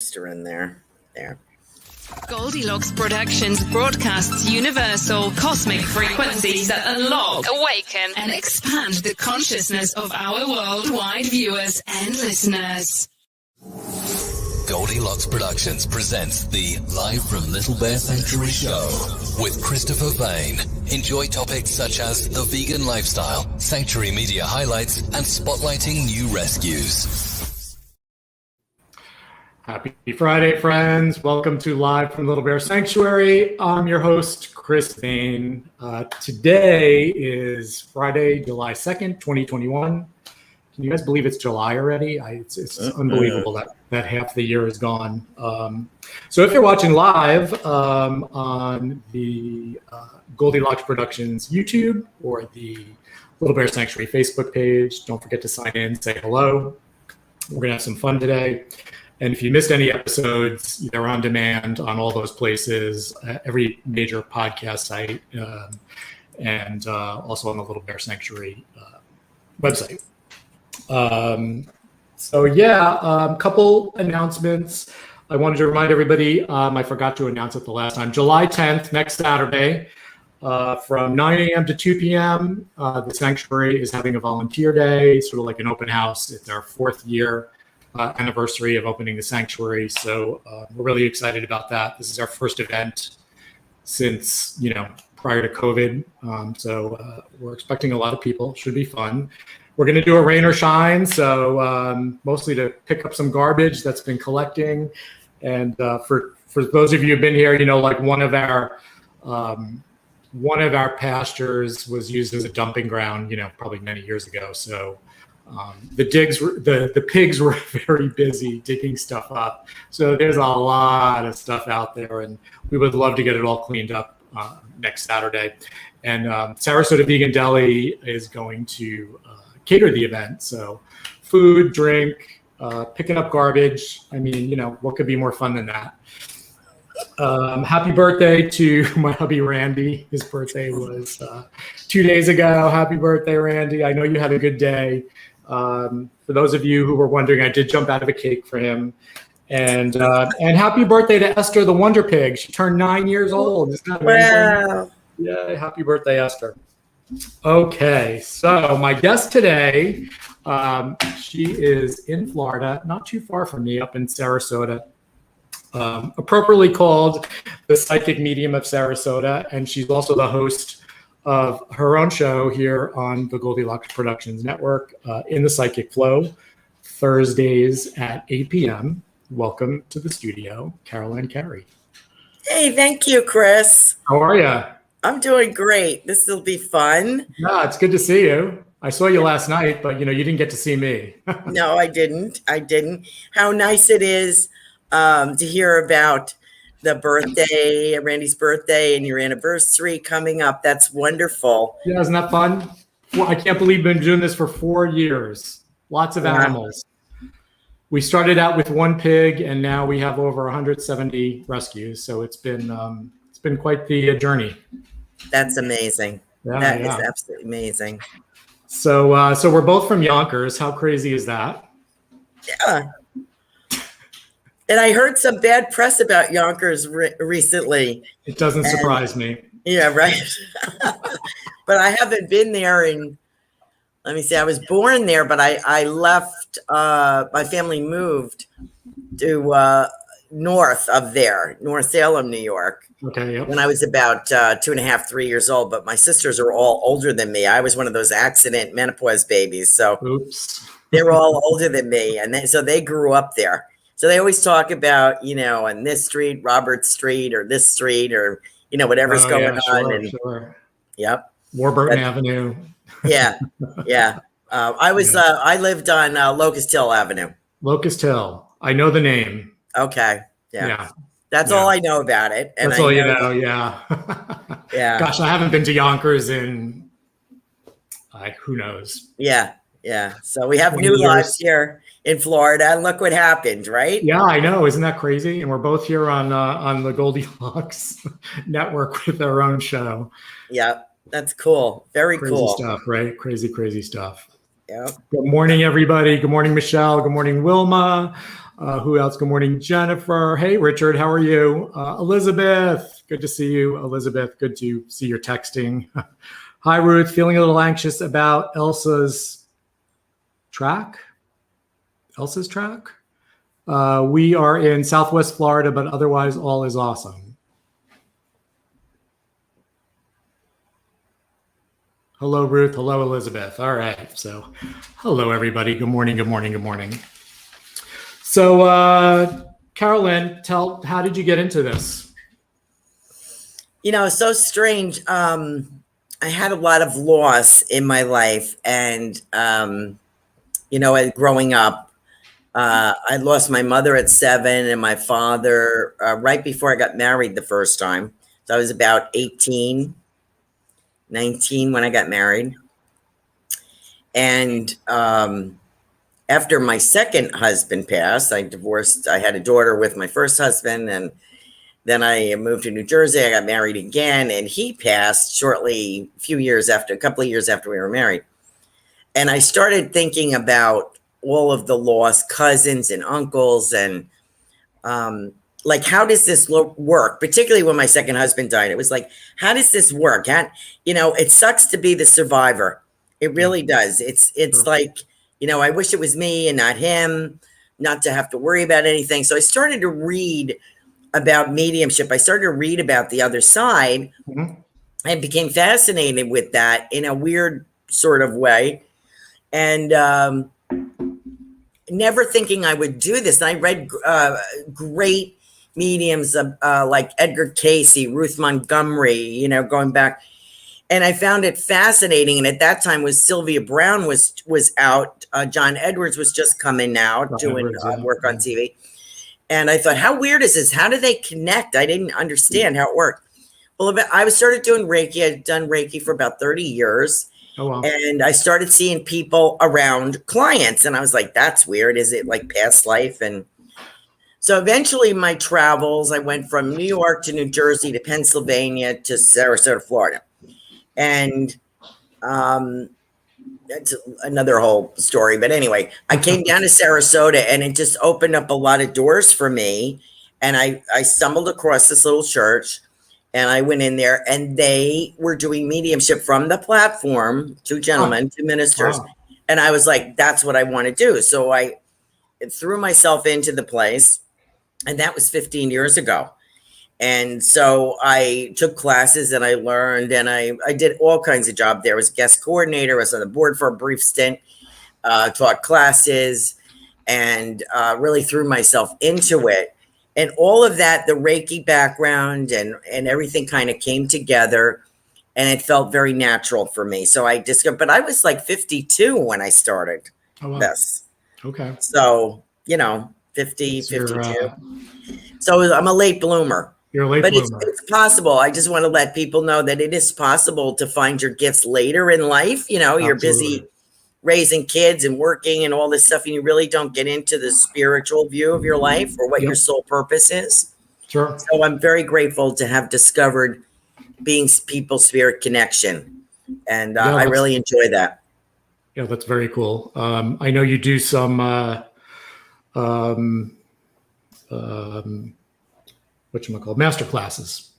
in there. Goldylocks Productions broadcasts universal cosmic frequencies that unlock, awaken, and expand the consciousness of our worldwide viewers and listeners. Goldylocks Productions presents the Live from Little Bear Sanctuary show with Christopher Vane. Enjoy topics such as the vegan lifestyle, sanctuary media highlights, and spotlighting new rescues. Happy Friday, friends. Welcome to Live from Little Bear Sanctuary. I'm your host, Chris Vane. Today is Friday, July 2nd, 2021. Can you guys believe it's July already? It's unbelievable that half the year is gone. So if you're watching live on the Goldylocks Productions YouTube or the Little Bear Sanctuary Facebook page, don't forget to sign in, say hello. We're going to have some fun today. And if you missed any episodes, they're on demand on all those places, every major podcast site, and also on the Little Bear Sanctuary website. Couple announcements. I wanted to remind everybody, I forgot to announce it the last time, July 10th, next Saturday, from 9 a.m. to 2 p.m., the Sanctuary is having a volunteer day, sort of like an open house. It's our 4th year anniversary of opening the Sanctuary. So we're really excited about that. This is our first event since, prior to COVID. So we're expecting a lot of people. Should be fun. We're going to do a rain or shine. So mostly to pick up some garbage that's been collecting. And for those of you who've been here, like one of our pastures was used as a dumping ground, probably many years ago. So the pigs were very busy digging stuff up. So there's a lot of stuff out there, and we would love to get it all cleaned up next Saturday. And Sarasota Vegan Deli is going to cater the event. So food, drink, picking up garbage. I mean, what could be more fun than that? Happy birthday to my hubby, Randy. His birthday was 2 days ago. Happy birthday, Randy. I know you had a good day. For those of you who were wondering, I did jump out of a cake for him. And happy birthday to Esther the Wonder Pig. She turned 9 years old. Isn't that amazing? Wow. Yeah, happy birthday, Esther. Okay, so my guest today, she is in Florida, not too far from me, up in Sarasota. Appropriately called the Psychic Medium of Sarasota, and she's also the host of her own show here on the Goldylocks Productions Network, In the Psychic Flow, Thursdays at 8 p.m. Welcome to the studio, Carolan Carey. Hey, thank you, Chris. How are you? I'm doing great. This will be fun. Yeah, it's good to see you. I saw you last night, but you didn't get to see me. No, I didn't. How nice it is to hear about the birthday, Randy's birthday, and your anniversary coming up. That's wonderful. Yeah, isn't that fun? Well, I can't believe we've been doing this for 4 years. Lots of animals. We started out with 1 pig, and now we have over 170 rescues. So it's been quite the journey. That's amazing. That is absolutely amazing. So we're both from Yonkers. How crazy is that? Yeah. And I heard some bad press about Yonkers recently. It doesn't surprise me. Yeah, right. But I haven't been there let me see, I was born there, but I left, my family moved to north of there, North Salem, New York. Okay. Yep. When I was about 2.5, 3 years old, but my sisters are all older than me. I was one of those accident menopause babies. So oops. They were all older than me. And so they grew up there. So they always talk about, on this street, Robert Street, or this street, or, whatever's going on. Sure. Yep. Warburton Avenue. Yeah. Yeah. I lived on Locust Hill Avenue. Locust Hill. I know the name. Okay. Yeah. That's all I know about it. And that's all you know. Yeah. Yeah. Gosh, I haven't been to Yonkers in, who knows? Yeah. Yeah. So we have new lives here in Florida, and look what happened, right? Yeah, I know. Isn't that crazy? And we're both here on the Goldylocks network with our own show. Yeah, that's cool. Very crazy cool stuff, right? Crazy stuff. Yeah. Good morning, everybody. Good morning, Michelle. Good morning, Wilma. Who else? Good morning, Jennifer. Hey, Richard, how are you? Elizabeth, good to see you. Elizabeth, good to see your texting. Hi, Ruth, feeling a little anxious about Elsa's track? We are in Southwest Florida, but otherwise all is awesome. Hello, Ruth. Hello, Elizabeth. All right. So hello, everybody. Good morning. Good morning. Good morning. So, Carolan, how did you get into this? So strange. I had a lot of loss in my life. And, growing up, I lost my mother at 7 and my father right before I got married the first time. So I was about 18, 19 when I got married. And after my second husband passed, I divorced. I had a daughter with my first husband, and then I moved to New Jersey. I got married again, and he passed a couple of years after we were married. And I started thinking about all of the lost cousins and uncles, and how does this work? Particularly when my second husband died, it was like, how does this work? It sucks to be the survivor. It really does. It's like, I wish it was me and not him, not to have to worry about anything. So I started to read about mediumship. I started to read about the other side and became fascinated with that in a weird sort of way. And never thinking I would do this. And I read great mediums like Edgar Cayce, Ruth Montgomery, going back. And I found it fascinating. And at that time was Sylvia Brown was out. John Edwards was just coming out doing work on TV. And I thought, how weird is this? How do they connect? I didn't understand how it worked. Well, I started doing Reiki. I'd done Reiki for about 30 years. Oh, wow. And I started seeing people around clients. And I was like, that's weird. Is it like past life? And so eventually my travels, I went from New York to New Jersey to Pennsylvania to Sarasota, Florida. And that's another whole story. But anyway, I came down to Sarasota and it just opened up a lot of doors for me. And I stumbled across this little church and I went in there and they were doing mediumship from the platform, two gentlemen, two ministers. Wow. And I was like, that's what I want to do. So I threw myself into the place, and that was 15 years ago. And so I took classes and I learned, and I did all kinds of jobs there. I was a guest coordinator. I was on the board for a brief stint, taught classes, and really threw myself into it. And all of that, the Reiki background and everything kind of came together, and it felt very natural for me. So I discovered, but I was like 52 when I started this. Okay. So, 50, 52. So I'm a late bloomer. You're a late bloomer. It's possible. I just want to let people know that it is possible to find your gifts later in life. You're busy raising kids and working and all this stuff, and you really don't get into the spiritual view of your life or what your sole purpose is. Sure. So I'm very grateful to have discovered being people spirit connection. And I really enjoy that. Yeah, that's very cool. I know you do some master classes.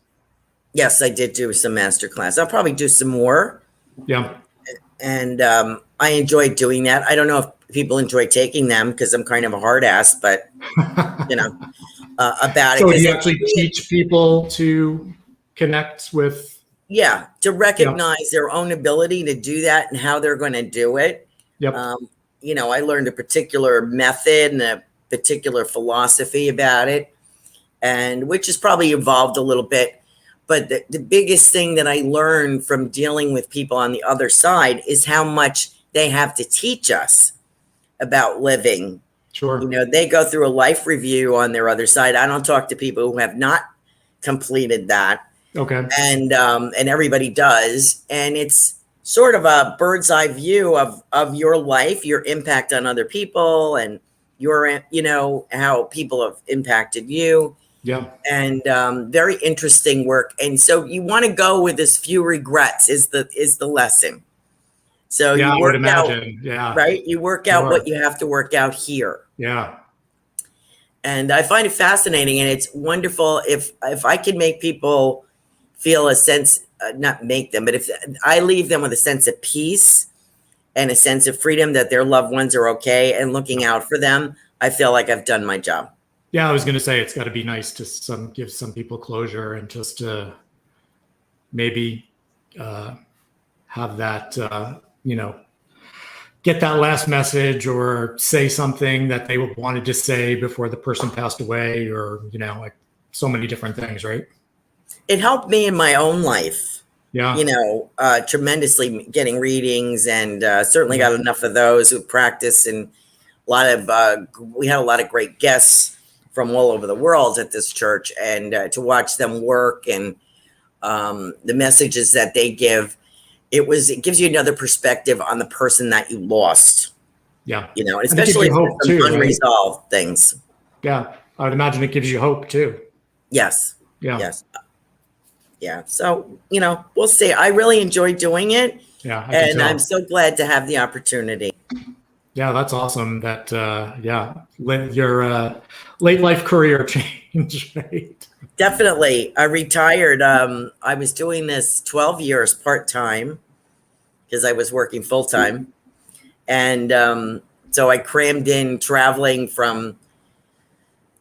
Yes, I did do some master class. I'll probably do some more. Yeah. And I enjoy doing that. I don't know if people enjoy taking them because I'm kind of a hard ass, but about it. So do you actually teach people to connect with? Yeah, to recognize their own ability to do that and how they're going to do it. Yep. I learned a particular method and a particular philosophy about it, and which has probably evolved a little bit. But the biggest thing that I learned from dealing with people on the other side is how much they have to teach us about living. Sure. They go through a life review on their other side. I don't talk to people who have not completed that. Okay. And everybody does. And it's sort of a bird's eye view of your life, your impact on other people, and your, how people have impacted you. Yeah. And very interesting work. And so you want to go with as few regrets is the lesson. So yeah, you work I would imagine. Yeah. Right. You work out what you have to work out here. Yeah. And I find it fascinating, and it's wonderful if I can make people feel a sense, not make them, but if I leave them with a sense of peace and a sense of freedom that their loved ones are okay and looking out for them, I feel like I've done my job. Yeah, I was going to say it's got to be nice to give some people closure and just to maybe have that, get that last message or say something that they wanted to say before the person passed away, or, like so many different things, right? It helped me in my own life. Yeah. Tremendously getting readings, and certainly got enough of those who practice, and we had a lot of great guests from all over the world at this church, and to watch them work and the messages that they give, it gives you another perspective on the person that you lost. Yeah. Especially if there's some unresolved things. Yeah. I would imagine it gives you hope too. Yes. Yeah. Yes. Yeah. So, we'll see. I really enjoy doing it. Yeah. And I'm so glad to have the opportunity. Yeah, that's awesome. That, your late life career change, right? Definitely. I retired. I was doing this 12 years part-time because I was working full-time. And so I crammed in traveling from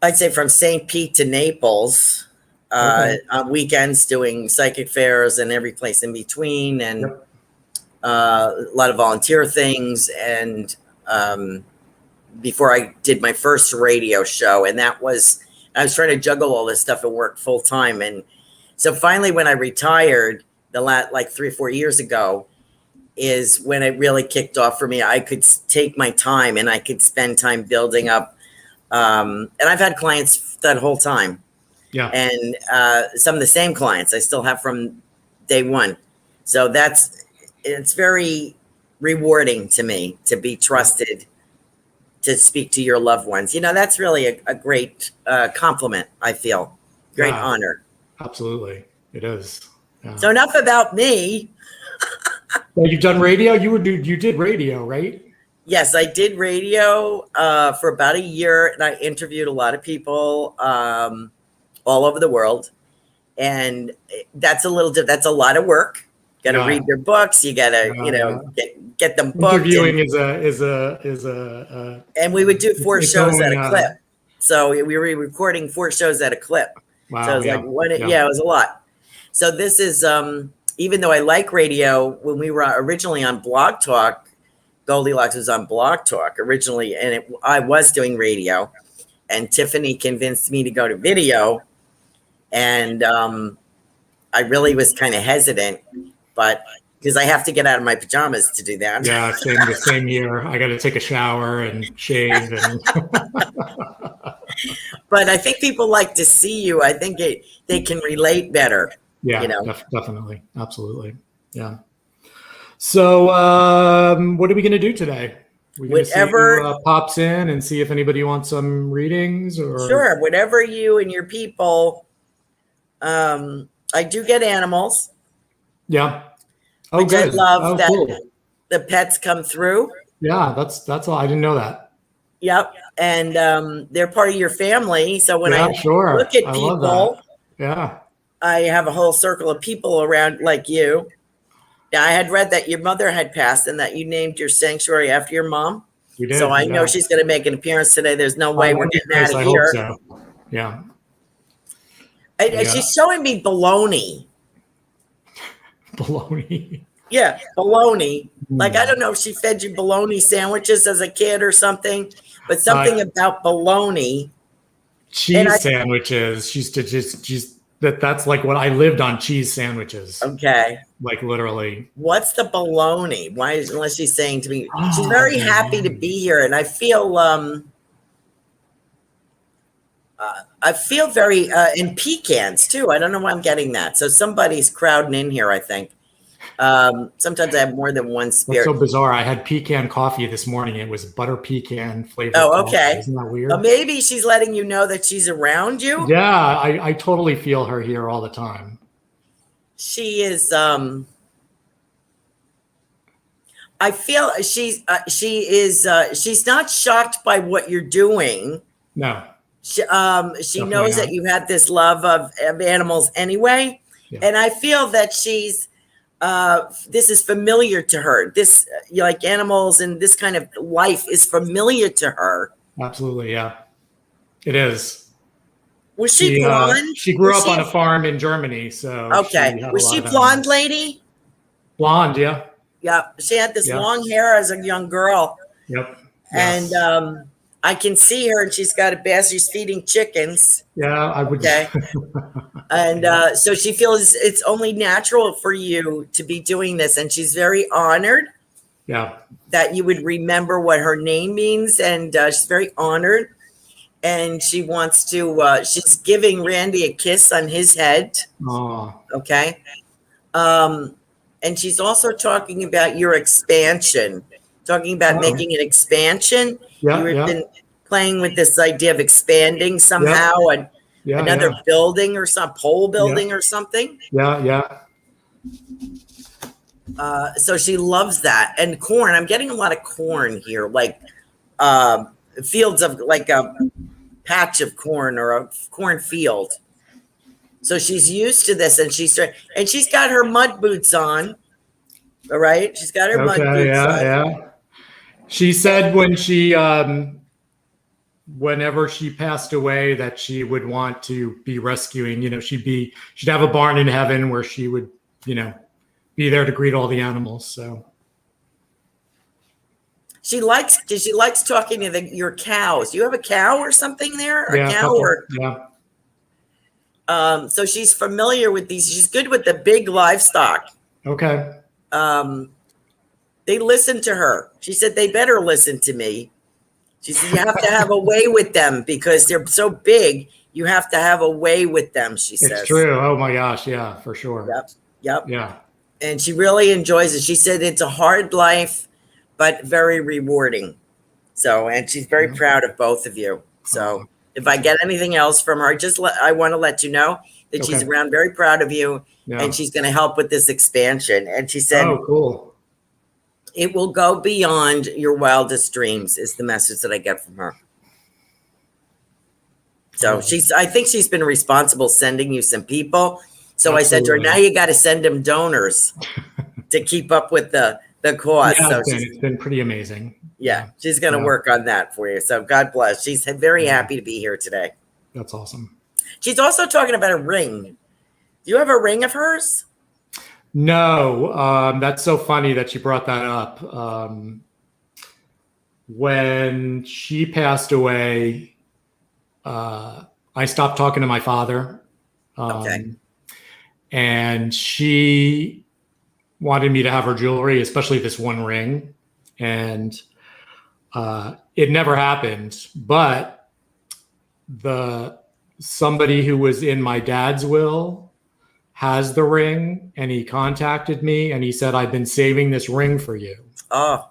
St. Pete to Naples on weekends, doing psychic fairs and every place in between, and a lot of volunteer things. And before I did my first radio show, and I was trying to juggle all this stuff and work full time. And so finally, when I retired, like 3 or 4 years ago, is when it really kicked off for me. I could take my time and I could spend time building up. And I've had clients that whole time. Yeah. And some of the same clients I still have from day one. So it's very rewarding to me to be trusted to speak to your loved ones. That's really a great compliment, I feel. Great honor. Absolutely. It is. Yeah. So enough about me. Well, you've done radio? You did radio, right? Yes, I did radio for about a year, and I interviewed a lot of people all over the world. And that's a lot of work. Got to read their books. You got to, get them booked. Interviewing is a and we would do 4 shows at a clip. So we were recording 4 shows at a clip. Wow, so it was it was a lot. So this is, even though I like radio, when we were originally on Blog Talk, Goldylocks was on Blog Talk originally, and I was doing radio, and Tiffany convinced me to go to video. And I really was kind of hesitant, but because I have to get out of my pajamas to do that. Yeah, the same year. I got to take a shower and shave. And but I think people like to see you. I think they can relate better. Yeah, definitely. Absolutely. Yeah. So what are we going to do today? We're going to see who pops in and see if anybody wants some readings. Or Sure, whatever you and your people. I do get animals. Yeah. Oh, which good. I love that cool. The pets come through. Yeah, that's all. I didn't know that. Yep. And they're part of your family. So when I look at people, I have a whole circle of people around like you. Now, I had read that your mother had passed and that you named your sanctuary after your mom. We did, so I know she's going to make an appearance today. There's no way we're getting out of here. So. Yeah. She's showing me bologna. Bologna. Yeah, bologna. Like, I don't know if she fed you bologna sandwiches as a kid or something, but something about bologna. Cheese sandwiches. That's like what I lived on, cheese sandwiches. Okay. Like literally. What's the bologna? Unless she's saying to me, she's very happy to be here. And I feel very, and pecans too. I don't know why I'm getting that. So somebody's crowding in here, I think. Sometimes I have more than one spirit. That's so bizarre. I had pecan coffee this morning. It was butter pecan flavored. Oh, okay. Coffee. Isn't that weird? Maybe she's letting you know that she's around you. Yeah, I totally feel her here all the time. She is. I feel she is. She's not shocked by what you're doing. No. She Definitely knows that not. you have this love of animals anyway. Yeah. And I feel that she's, this is familiar to her. This, like animals and this kind of life is familiar to her. Absolutely. Yeah, it is. Was she blonde? She grew Was up on a farm in Germany. So Okay. she had Was a lot she of blonde animals. lady? Blonde. Yeah. Yeah. She had this Yeah. long hair as a young girl. Yep. And Yes. I can see her and she's got a basket. She's feeding chickens. Yeah, I would. Okay. And so she feels it's only natural for you to be doing this. And she's very honored Yeah. that you would remember what her name means. And she's very honored. And she wants to, she's giving Randy a kiss on his head. Oh. Okay. And she's also talking about your expansion, talking about making an expansion. Yeah. You've Yeah. been playing with this idea of expanding somehow and Yeah. another Yeah. building or some pole building or something. Yeah. Yeah. So she loves that. And corn, I'm getting a lot of corn here, like fields of like a patch of corn or a corn field. So she's used to this and she's got her mud boots on. All right. She's got her mud boots Yeah. on. Yeah. She said when she, whenever she passed away, that she would want to be rescuing, she'd have a barn in heaven where she would, be there to greet all the animals. So She likes talking to your cows. You have a cow or something there? A cow or so she's familiar with these. She's good with the big livestock. Okay. They listen to her. She said they better listen to me. She said you have to have a way with them because they're so big. You have to have a way with them, she says. It's true. Oh my gosh. Yeah, for sure. Yep. Yeah. And she really enjoys it. She said it's a hard life, but very rewarding. So, and she's very proud of both of you. So if I get anything else from her, I want to let you know that she's around, very proud of you, and she's going to help with this expansion. And she said, "Oh, cool! It will go beyond your wildest dreams," is the message that I get from her. So I think she's been responsible sending you some people. So I said to her, now you got to send them donors to keep up with the cost. Yeah, so it's been pretty amazing. Yeah, she's going to work on that for you. So God bless. She's very happy to be here today. That's awesome. She's also talking about a ring. Do you have a ring of hers? No, that's so funny that you brought that up. When she passed away, I stopped talking to my father. And she wanted me to have her jewelry, especially this one ring. And it never happened. But somebody who was in my dad's will has the ring, and he contacted me and he said, I've been saving this ring for you. Oh.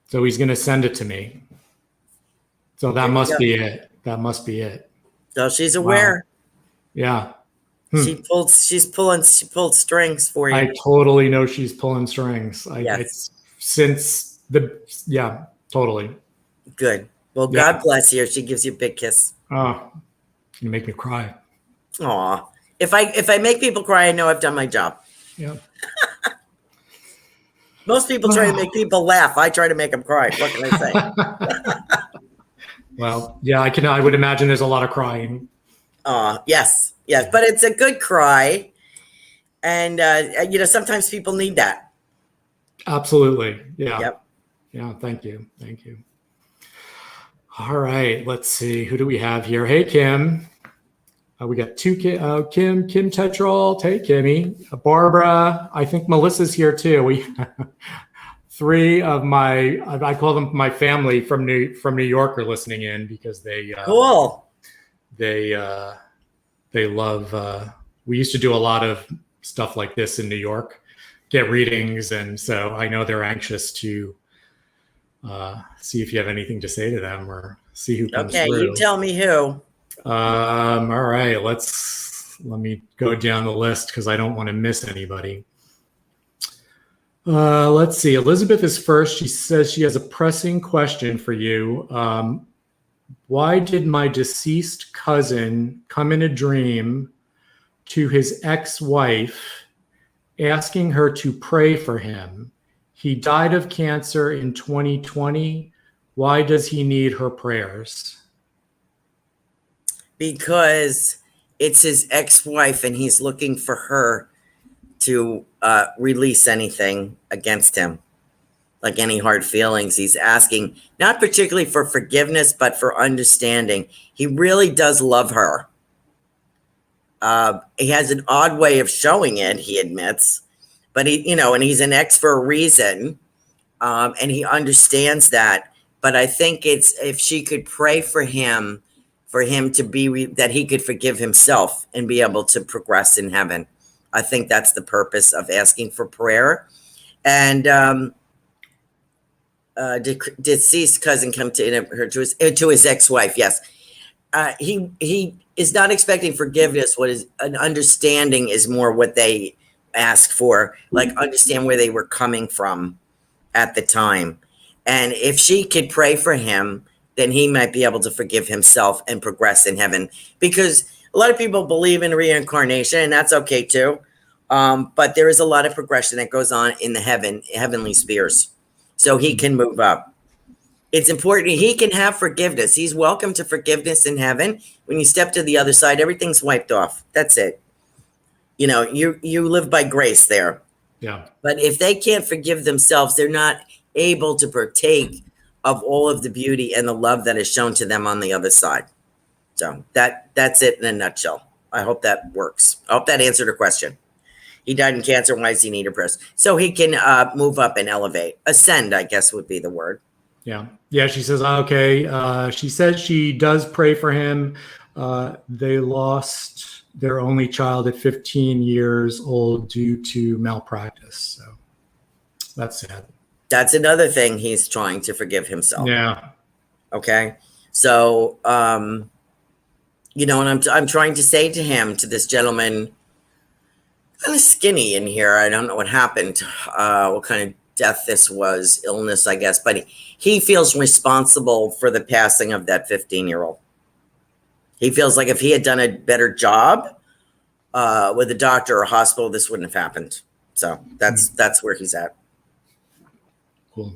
So he's going to send it to me. So that must be it. That must be it. So she's aware. Wow. Yeah. She pulled strings for you. I totally know she's pulling strings. Totally. Good. Well, God bless you. She gives you a big kiss. Oh, you make me cry. Aw. If I make people cry, I know I've done my job. Yeah. Most people try to make people laugh. I try to make them cry. What can I say? Well, yeah, I would imagine there's a lot of crying. Yes. But it's a good cry. And, sometimes people need that. Absolutely. Yeah. Yep. Yeah. Thank you. All right. Let's see. Who do we have here? Hey, Kim. We got two Kim Tetrol. Hey, Kimmy. Barbara. I think Melissa's here too. We three of I call them my family from New York are listening in because they cool. They love. We used to do a lot of stuff like this in New York, get readings, and so I know they're anxious to see if you have anything to say to them or see who comes through. Okay, you tell me who. All right, let me go down the list because I don't want to miss anybody. Let's see. Elizabeth is first. She says she has a pressing question for you. Why did my deceased cousin come in a dream to his ex-wife asking her to pray for him? He died of cancer in 2020. Why does he need her prayers? Because it's his ex-wife and he's looking for her to release anything against him, like any hard feelings. He's asking, not particularly for forgiveness, but for understanding. He really does love her. He has an odd way of showing it, he admits, but and he's an ex for a reason, and he understands that. But I think it's if she could pray for him to be that he could forgive himself and be able to progress in heaven. I think that's the purpose of asking for prayer. And deceased cousin come to his ex-wife. Yes, he is not expecting forgiveness. What is an understanding is more what they ask for, like understand where they were coming from at the time. And if she could pray for him, then he might be able to forgive himself and progress in heaven. Because a lot of people believe in reincarnation, and that's okay too. But there is a lot of progression that goes on in the heavenly spheres. So he can move up. It's important. He can have forgiveness. He's welcome to forgiveness in heaven. When you step to the other side, everything's wiped off. That's it. You live by grace there. Yeah. But if they can't forgive themselves, they're not able to partake of all of the beauty and the love that is shown to them on the other side. So that's it in a nutshell. I hope that works. I hope that answered her question. He died in cancer. Why does he need a prayer? So he can move up and elevate. Ascend, I guess, would be the word. Yeah. Yeah. She says, okay. She says she does pray for him. They lost their only child at 15 years old due to malpractice. So that's sad. That's another thing he's trying to forgive himself. Yeah. Okay. So, and I'm trying to say to him, to this gentleman, kind of skinny in here. I don't know what happened, what kind of death this was, illness, I guess, but he feels responsible for the passing of that 15-year-old. He feels like if he had done a better job with a doctor or a hospital, this wouldn't have happened. So that's where he's at. Cool.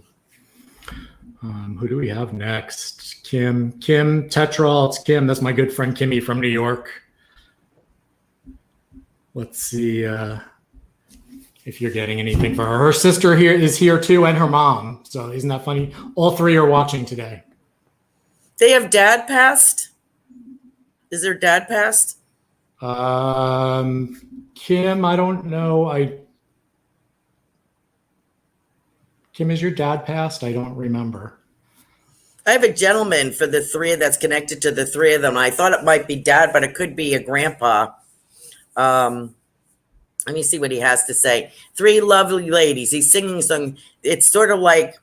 Who do we have next? Kim Tetrol. It's Kim. That's my good friend Kimmy from New York. Let's see if you're getting anything for her. Her sister is here too, and her mom. So isn't that funny? All three are watching today. They have dad passed? Is their dad passed? Kim, I don't know. Kim, is your dad passed? I don't remember. I have a gentleman for the three that's connected to the three of them. I thought it might be dad, but it could be a grandpa. Let me see what he has to say. Three lovely ladies. He's singing a song. It's sort of like,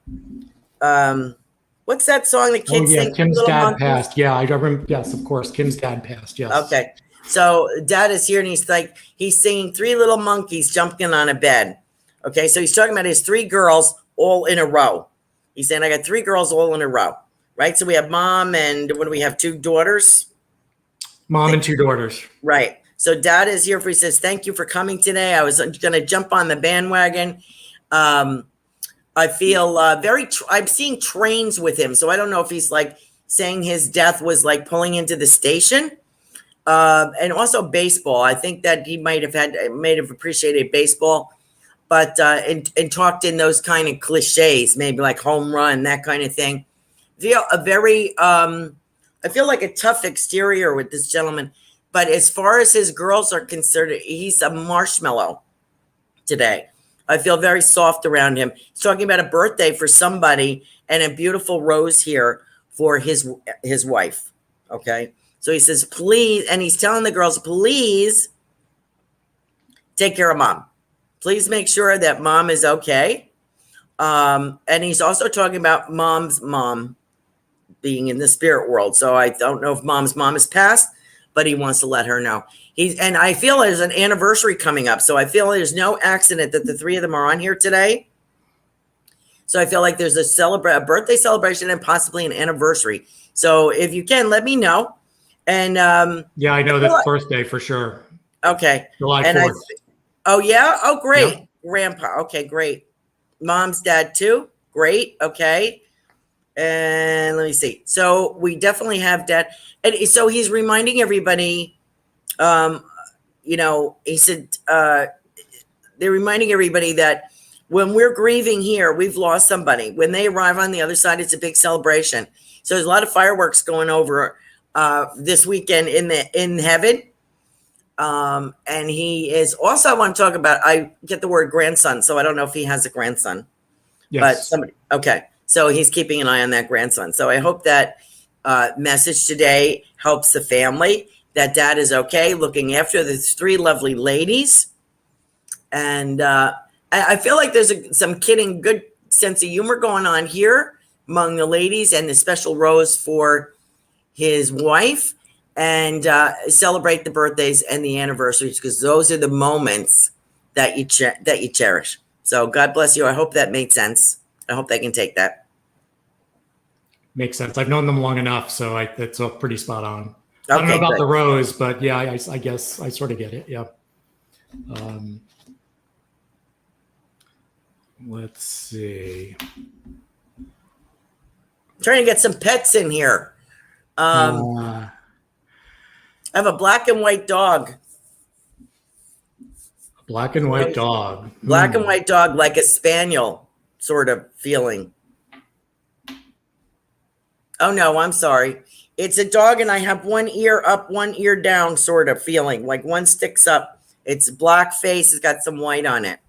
what's that song the kids sing? Kim's dad passed. Yeah, I remember. Yes, of course. Kim's dad passed. Yes. Okay. So dad is here and he's singing Three Little Monkeys Jumping on a Bed. Okay. So he's talking about his three girls all in a row. He's saying, I got three girls all in a row. Right. So we have mom and what do we have? Two daughters? Mom and two daughters. Right. So dad is here. He says, thank you for coming today. I was going to jump on the bandwagon. I feel I'm seeing trains with him. So I don't know if he's like saying his death was like pulling into the station. And also baseball. I think that he might have appreciated baseball, but and talked in those kind of cliches, maybe like home run, that kind of thing. I feel like a tough exterior with this gentleman, but as far as his girls are concerned, he's a marshmallow today. I feel very soft around him. He's talking about a birthday for somebody and a beautiful rose here for his wife. Okay. So he says, please, and he's telling the girls, please take care of mom. Please make sure that mom is okay. And he's also talking about mom's mom being in the spirit world. So I don't know if mom's mom has passed, but he wants to let her know. And I feel there's an anniversary coming up. So I feel there's no accident that the three of them are on here today. So I feel like there's a birthday celebration and possibly an anniversary. So if you can, let me know. And yeah, I know that's birthday for sure. Okay. July 4th. And oh yeah. Oh great. Yep. Grandpa. Okay, great. Mom's dad too. Great. Okay. And let me see. So we definitely have dad. And so he's reminding everybody, he said they're reminding everybody that when we're grieving here, we've lost somebody. When they arrive on the other side, it's a big celebration. So there's a lot of fireworks going over this weekend in heaven. And he is also, I want to talk about, I get the word grandson, so I don't know if he has a grandson. Yes. But somebody, okay. So he's keeping an eye on that grandson. So I hope that message today helps the family, that dad is okay, looking after the 3 lovely ladies. And I feel like there's some kidding, good sense of humor going on here among the ladies, and the special rose for his wife, and celebrate the birthdays and the anniversaries, because those are the moments that you cherish. So God bless you. I hope that made sense. I hope they can take that. Makes sense. I've known them long enough, so that's all pretty spot on. Okay, I don't know about good. the rose, but yeah, I guess I sort of get it. Yeah. Let's see. Trying to get some pets in here. I have a black and white dog. Black and white dog. Black and white dog, like a spaniel sort of feeling. Oh no, I'm sorry. It's a dog, and I have one ear up, one ear down sort of feeling. Like one sticks up. It's black face. It's got some white on it.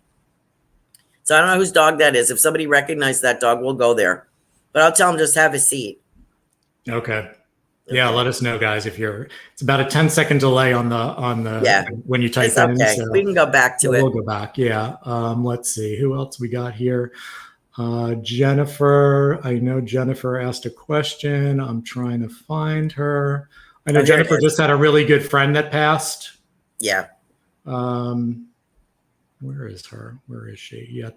So I don't know whose dog that is. If somebody recognizes that dog, we'll go there. But I'll tell them just have a seat. Okay. Yeah, let us know, guys. It's about a 10-second delay on the when you type it's in. Okay, so we can go back to it. We'll go back. Yeah. Let's see who else we got here. Jennifer. I know Jennifer asked a question. I'm trying to find her. I know Jennifer just had a really good friend that passed. Yeah. Where is her? Where is she? Yeah.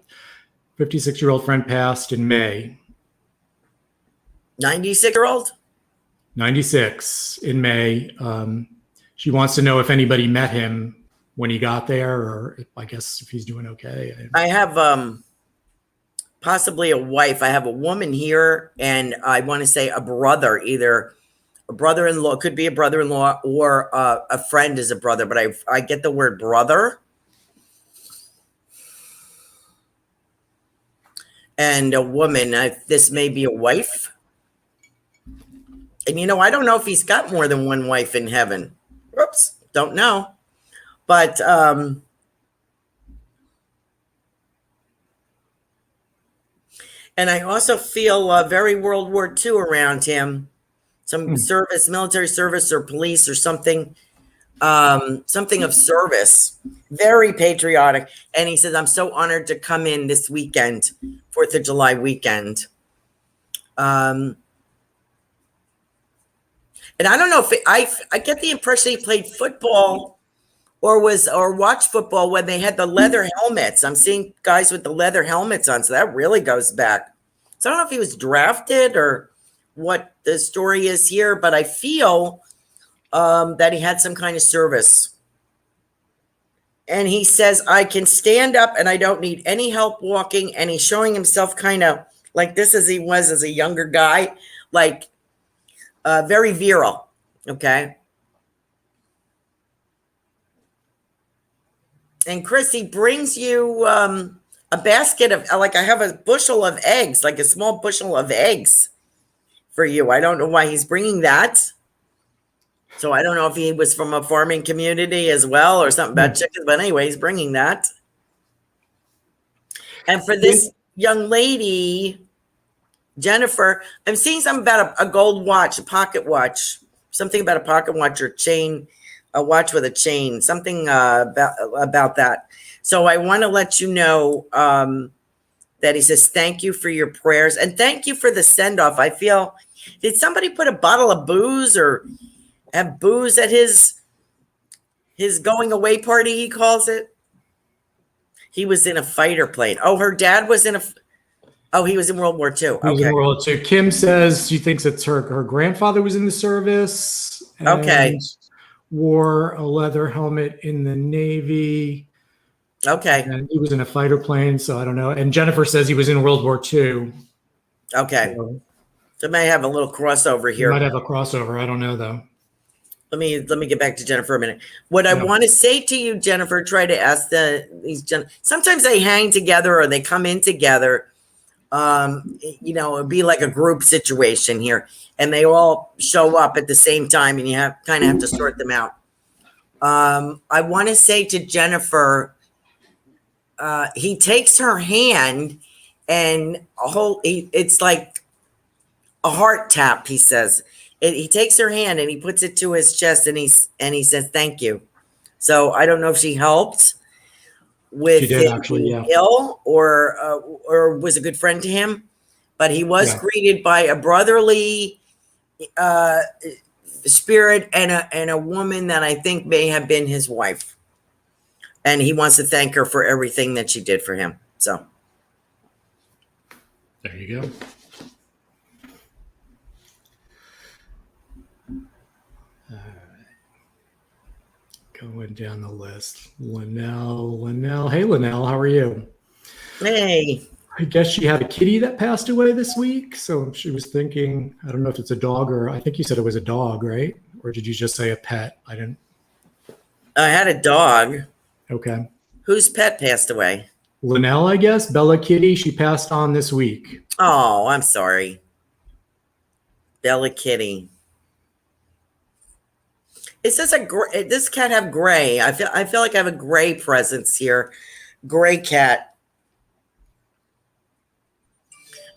56-year-old friend passed in May. 96-year-old? 96 in May. She wants to know if anybody met I got there, or I guess if he's doing okay. I have possibly a wife. I have a woman here, and I want to say a brother, either a brother-in-law, could be a brother-in-law, or a friend is a brother, but I get the word brother. And a woman. This may be a wife. And, I don't know if he's got more than one wife in heaven. Oops, don't know. But and I also feel very World War II around him. Some service, military service, or police, or something. Something of service. Very patriotic. And he says, I'm so honored to come in this weekend, 4th of July weekend. And I don't know if I get the impression he played football or watched football when they had the leather helmets. I'm seeing guys with the leather helmets on, so that really goes back. So I don't know if he was drafted or what the story is here, but I feel that he had some kind of service. And he says, I can stand up and I don't need any help walking. And he's showing himself kind of like this as he was as a younger guy, like very virile. Okay. And Chris, he brings you a basket of, like, I have a bushel of eggs, like a small bushel of eggs for you. I don't know why he's bringing that. So I don't know if he was from a farming community as well or something about chickens, but anyway, he's bringing that. And for this young lady, Jennifer, I'm seeing something about a gold watch, a pocket watch, something about a pocket watch or chain, a watch with a chain, something about that. So I want to let you know that he says, thank you for your prayers and thank you for the send off. I feel, did somebody put a bottle of booze or have booze at his going away party, he calls it? He was in a fighter plane. Oh, her dad was in Oh, he was in World War II. He was in Okay. World War II. Kim says she thinks it's her grandfather was in the service and Okay. wore a leather helmet in the Navy. Okay. And he was in a fighter plane, so I don't know. And Jennifer says he was in World War II. Okay. So may have a little crossover You here. might have a crossover. I don't know though. Let me get back to Jennifer a minute. What I want to say to you, Jennifer, try to ask sometimes they hang together or they come in together. It'd be like a group situation here, and they all show up at the same time, and you kind of have to sort them out. I want to say to Jennifer, he takes her hand and it's like a heart tap. He says he takes her hand and he puts it to his chest and he says, "Thank you." So I don't know if she helped with him being ill or was a good friend to him, but he was greeted by a brotherly spirit and a woman that I think may have been his wife. And he wants to thank her for everything that she did for him. So there you go. All right. Going down the list. Linnell. Hey, Linnell, how are you? Hey. I guess she had a kitty that passed away this week. So she was thinking, I don't know if it's a dog or I think you said it was a dog, right? Or did you just say a pet? I had a dog. Okay. Whose pet passed away? Linnell, I guess. Bella Kitty. She passed on this week. Oh, I'm sorry. Bella Kitty. It says this cat have gray. I feel like I have a gray presence here. Gray cat.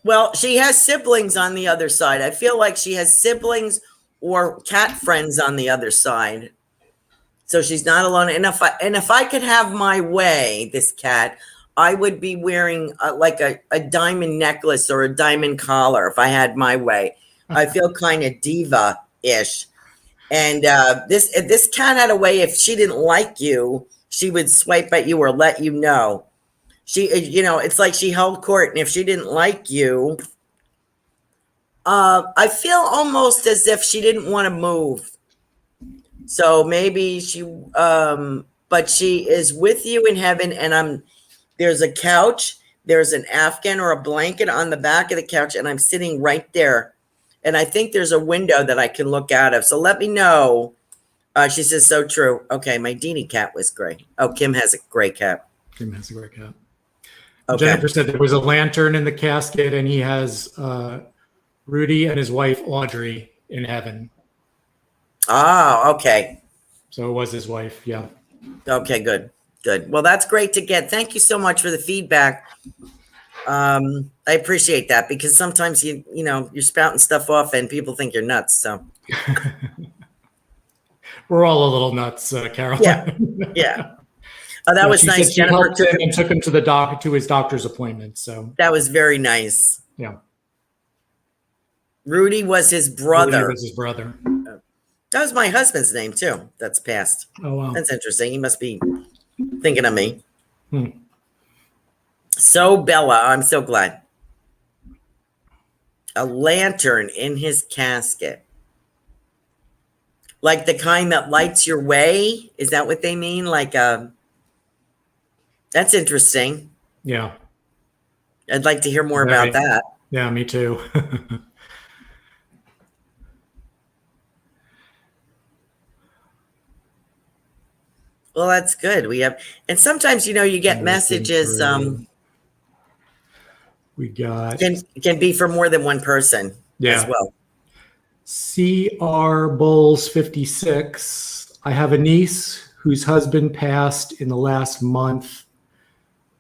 Well, she has siblings on the other side. I feel like she has siblings or cat friends on the other side. So she's not alone. And if I could have my way, this cat, I would be wearing like a diamond necklace or a diamond collar if I had my way. I feel kind of diva-ish. And if this cat had a way, if she didn't like you, she would swipe at you or let you know. It's like she held court. And if she didn't like you, I feel almost as if she didn't want to move. So maybe but she is with you in heaven. And there's a couch, there's an Afghan or a blanket on the back of the couch, and I'm sitting right there. And I think there's a window that I can look out of. So let me know. She says, so true. Okay, my Deanie cat was gray. Oh, Kim has a gray cat. Kim has a gray cat. Okay. Jennifer said there was a lantern in the casket, and he has Rudy and his wife, Audrey, in heaven. Oh, okay. So it was his wife, yeah. Okay, good. Well, that's great to get. Thank you so much for the feedback. I appreciate that because sometimes you're spouting stuff off and people think you're nuts. So we're all a little nuts, Carol. Yeah. Oh, that was nice. Jennifer helped him and took him to his doctor's appointment. So that was very nice. Yeah. Rudy was his brother. That was my husband's name too. That's passed. Oh wow. That's interesting. He must be thinking of me. So Bella, I'm so glad. A lantern in his casket. Like the kind that lights your way? Is that what they mean? That's interesting. Yeah. I'd like to hear more about that. Yeah, me too. Well, that's good. And sometimes, you get messages. We got can be for more than one person as well. CR Bulls 56. I have a niece whose husband passed in the last month.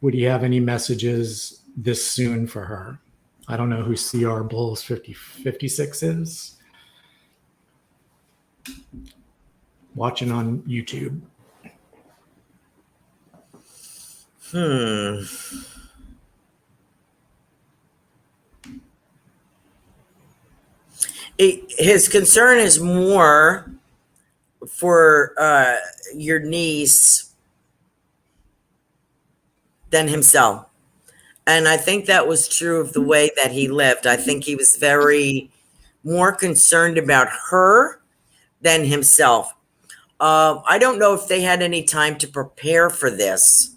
Would he have any messages this soon for her? I don't know who CR Bulls 56 is. Watching on YouTube. His concern is more for your niece than himself. And I think that was true of the way that he lived. I think he was very more concerned about her than himself. I don't know if they had any time to prepare for this.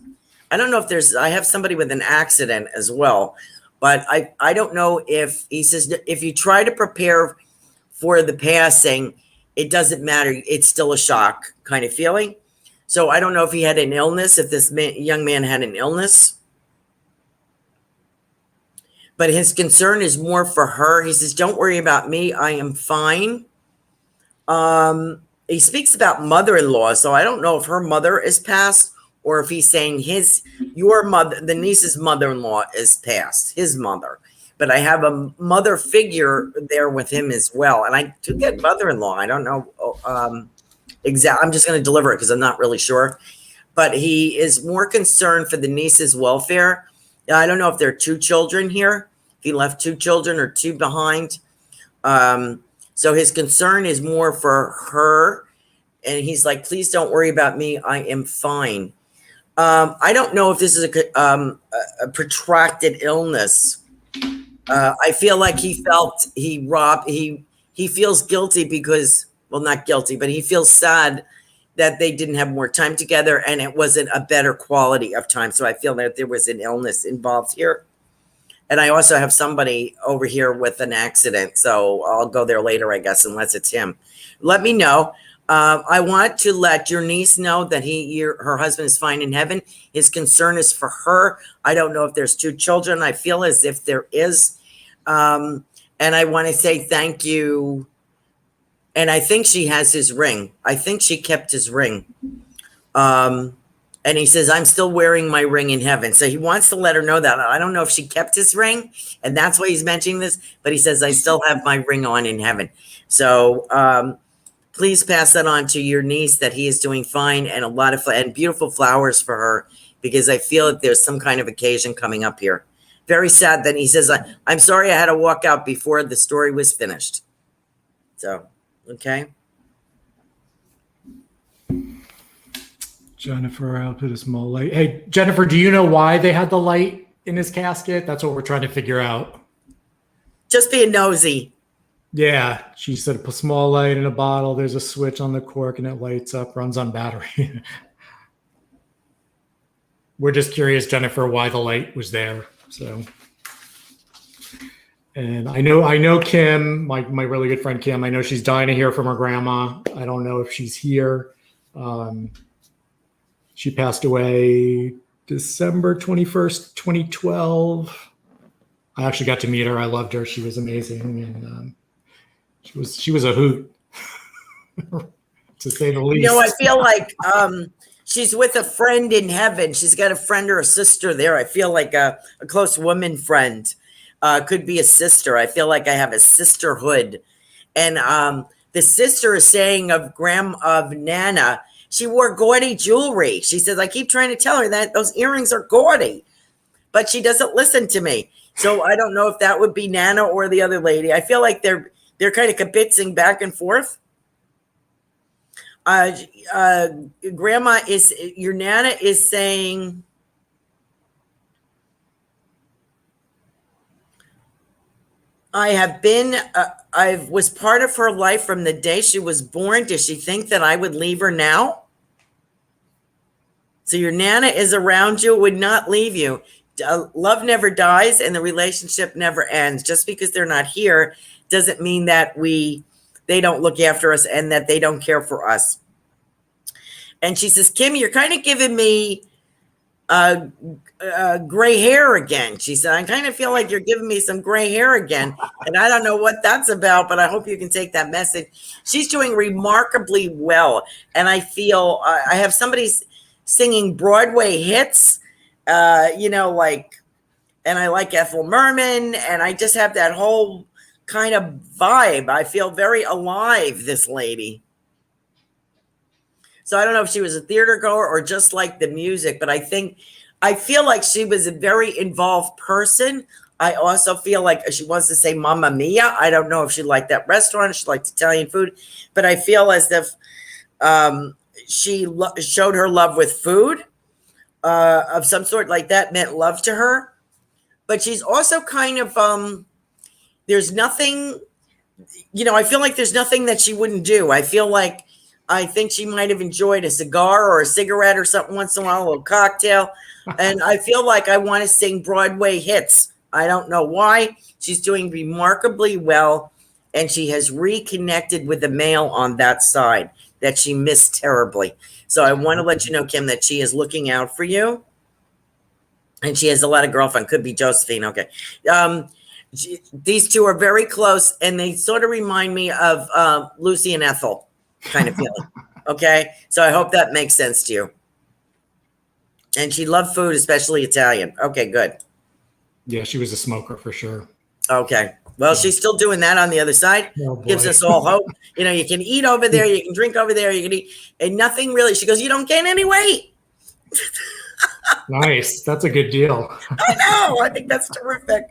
I don't know if I have somebody with an accident as well, but I don't know if he says, if you try to prepare for the passing, it doesn't matter. It's still a shock kind of feeling. So I don't know if he had an illness, if this young man had an illness. But his concern is more for her. He says, don't worry about me. I am fine. He speaks about mother-in-law. So I don't know if her mother is passed or if he's saying your mother, the niece's mother-in-law is passed, his mother. But I have a mother figure there with him as well. And I do get mother-in-law. I don't know. Exactly. I'm just going to deliver it because I'm not really sure. But he is more concerned for the niece's welfare. I don't know if there are 2 children here. If he left 2 children or 2 behind. So his concern is more for her. And he's like, please don't worry about me. I am fine. I don't know if this is a protracted illness. I feel like he feels guilty because, well, not guilty, but he feels sad that they didn't have more time together and it wasn't a better quality of time. So I feel that there was an illness involved here. And I also have somebody over here with an accident. So I'll go there later, I guess, unless it's him. Let me know. I want to let your niece know that her husband is fine in heaven. His concern is for her. I don't know if there's 2 children. I feel as if there is. And I want to say thank you. And I think she has his ring. I think she kept his ring. And he says, I'm still wearing my ring in heaven. So he wants to let her know that. I don't know if she kept his ring, and that's why he's mentioning this. But he says, I still have my ring on in heaven. So please pass that on to your niece that he is doing fine, and a lot of and beautiful flowers for her, because I feel that there's some kind of occasion coming up here. Very sad that he says, I'm sorry I had to walk out before the story was finished. So, okay. Jennifer, I'll put a small light. Hey, Jennifer, do you know why they had the light in his casket? That's what we're trying to figure out. Just being nosy. Yeah, she said a small light in a bottle. There's a switch on the cork and it lights up, runs on battery. We're just curious, Jennifer, why the light was there. So, and I know Kim, my really good friend Kim. I know she's dying to hear from her grandma. I don't know if she's here. She passed away December 21st, 2012. I actually got to meet her. I loved her. She was amazing, and she was a hoot, to say the least. You know, I feel like she's with a friend in heaven. She's got a friend or a sister there. I feel like a close woman friend. Could be a sister. I feel like I have a sisterhood. And the sister is saying of Nana, she wore gaudy jewelry. She says, I keep trying to tell her that those earrings are gaudy, but she doesn't listen to me. So I don't know if that would be Nana or the other lady. I feel like they're kind of kibitzing back and forth. Grandma your Nana is saying, I was part of her life from the day she was born. Does she think that I would leave her now? So your Nana is around you, would not leave you. Love never dies and the relationship never ends. Just because they're not here doesn't mean that they don't look after us and that they don't care for us. And she says, Kim, you're kind of giving me gray hair again. She said, I kind of feel like you're giving me some gray hair again. And I don't know what that's about, but I hope you can take that message. She's doing remarkably well. And I feel I have somebody singing Broadway hits, and I like Ethel Merman, and I just have that whole kind of vibe. I feel very alive, this lady. So I don't know if she was a theater goer or just like the music, but I feel like she was a very involved person. I also feel like she wants to say Mamma Mia. I don't know if she liked that restaurant, if she liked Italian food, but I feel as if she showed her love with food of some sort, like that meant love to her. but she's also kind of there's nothing, I feel like there's nothing that she wouldn't do. I think she might have enjoyed a cigar or a cigarette or something once in a while, a little cocktail. And I feel like I want to sing Broadway hits. I don't know why. She's doing remarkably well, and she has reconnected with the male on that side that she missed terribly. So I want to let you know, Kim, that she is looking out for you. And she has a lot of girlfriend. Could be Josephine. Okay. These two are very close, and they sort of remind me of Lucy and Ethel kind of feeling. Okay. So I hope that makes sense to you. And she loved food, especially Italian. Okay, good. Yeah, she was a smoker for sure. Okay. Well, she's still doing that on the other side. Oh, gives us all hope. You can eat over there, you can drink over there, you can eat, and nothing really. She goes, you don't gain any weight. Nice. That's a good deal. I know. I think that's terrific.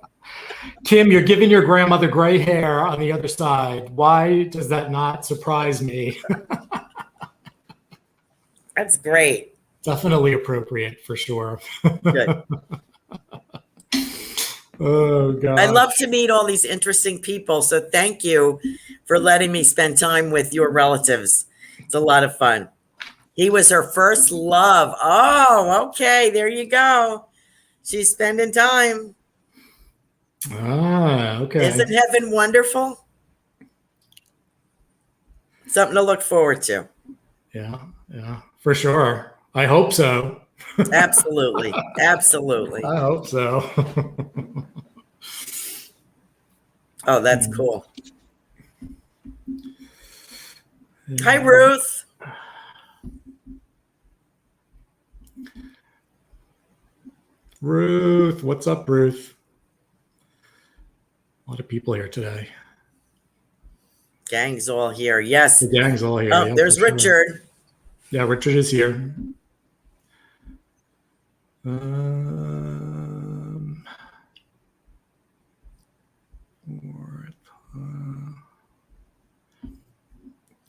Kim, you're giving your grandmother gray hair on the other side. Why does that not surprise me? That's great. Definitely appropriate for sure. Good. Oh, God. I love to meet all these interesting people. So thank you for letting me spend time with your relatives. It's a lot of fun. He was her first love. Oh, okay. There you go. She's spending time. Ah, okay. Isn't heaven wonderful? Something to look forward to. Yeah, for sure. I hope so. Absolutely. Absolutely. I hope so. Oh, that's cool. Hi, Ruth. Ruth, what's up, Ruth? A lot of people here today. Gang's all here. Yes. The gang's all here. Oh, yeah, there's Richard. Sure. Yeah, Richard is here.